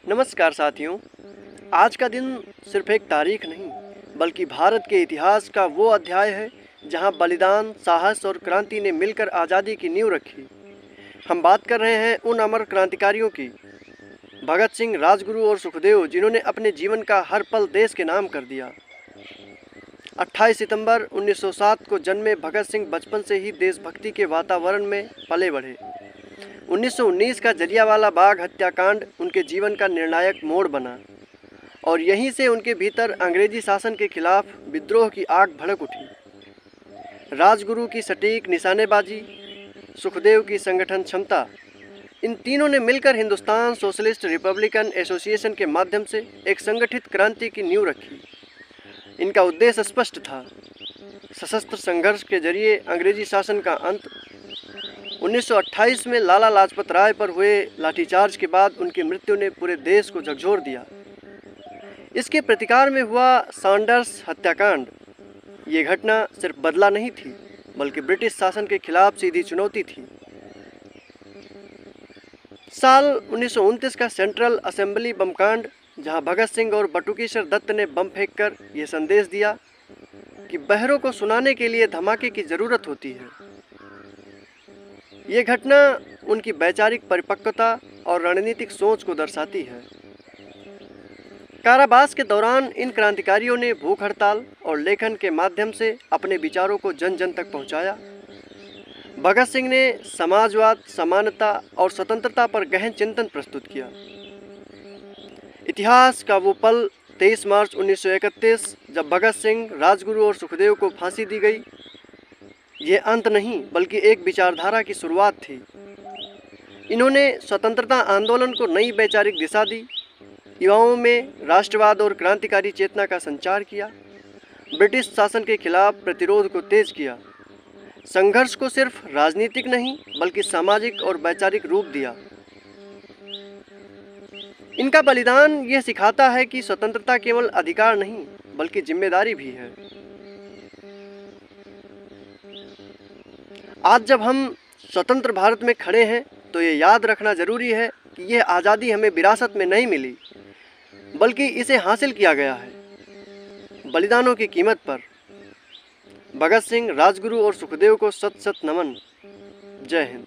नमस्कार साथियों। आज का दिन सिर्फ एक तारीख नहीं बल्कि भारत के इतिहास का वो अध्याय है जहां बलिदान, साहस और क्रांति ने मिलकर आज़ादी की नींव रखी। हम बात कर रहे हैं उन अमर क्रांतिकारियों की, भगत सिंह, राजगुरु और सुखदेव, जिन्होंने अपने जीवन का हर पल देश के नाम कर दिया। 28 सितंबर 1907 को जन्मे भगत सिंह बचपन से ही देशभक्ति के वातावरण में पले बढ़े। 1919 का जलियांवाला बाग हत्याकांड उनके जीवन का निर्णायक मोड़ बना और यहीं से उनके भीतर अंग्रेजी शासन के खिलाफ विद्रोह की आग भड़क उठी। राजगुरु की सटीक निशानेबाजी, सुखदेव की संगठन क्षमता, इन तीनों ने मिलकर हिंदुस्तान सोशलिस्ट रिपब्लिकन एसोसिएशन के माध्यम से एक संगठित क्रांति की नींव रखी। इनका उद्देश्य स्पष्ट था, सशस्त्र संघर्ष के जरिए अंग्रेजी शासन का अंत। 1928 में लाला लाजपत राय पर हुए लाठीचार्ज के बाद उनकी मृत्यु ने पूरे देश को झकझोर दिया। इसके प्रतिकार में हुआ सैंडर्स हत्याकांड। ये घटना सिर्फ बदला नहीं थी बल्कि ब्रिटिश शासन के खिलाफ सीधी चुनौती थी। साल 1929 का सेंट्रल असेंबली बम कांड, जहां भगत सिंह और बटुकेश्वर दत्त ने बम फेंककर यह संदेश दिया कि बहरों को सुनाने के लिए धमाके की जरूरत होती है। ये घटना उनकी वैचारिक परिपक्वता और रणनीतिक सोच को दर्शाती है। कारावास के दौरान इन क्रांतिकारियों ने भूख हड़ताल और लेखन के माध्यम से अपने विचारों को जन जन तक पहुंचाया। भगत सिंह ने समाजवाद, समानता और स्वतंत्रता पर गहन चिंतन प्रस्तुत किया। इतिहास का वो पल 23 मार्च 1931, जब भगत सिंह, राजगुरु और सुखदेव को फांसी दी गई, ये अंत नहीं बल्कि एक विचारधारा की शुरुआत थी। इन्होंने स्वतंत्रता आंदोलन को नई वैचारिक दिशा दी, युवाओं में राष्ट्रवाद और क्रांतिकारी चेतना का संचार किया, ब्रिटिश शासन के खिलाफ प्रतिरोध को तेज किया, संघर्ष को सिर्फ राजनीतिक नहीं बल्कि सामाजिक और वैचारिक रूप दिया। इनका बलिदान यह सिखाता है कि स्वतंत्रता केवल अधिकार नहीं बल्कि जिम्मेदारी भी है। आज जब हम स्वतंत्र भारत में खड़े हैं तो ये याद रखना जरूरी है कि यह आज़ादी हमें विरासत में नहीं मिली बल्कि इसे हासिल किया गया है बलिदानों की कीमत पर। भगत सिंह, राजगुरु और सुखदेव को सत सत नमन। जय हिंद।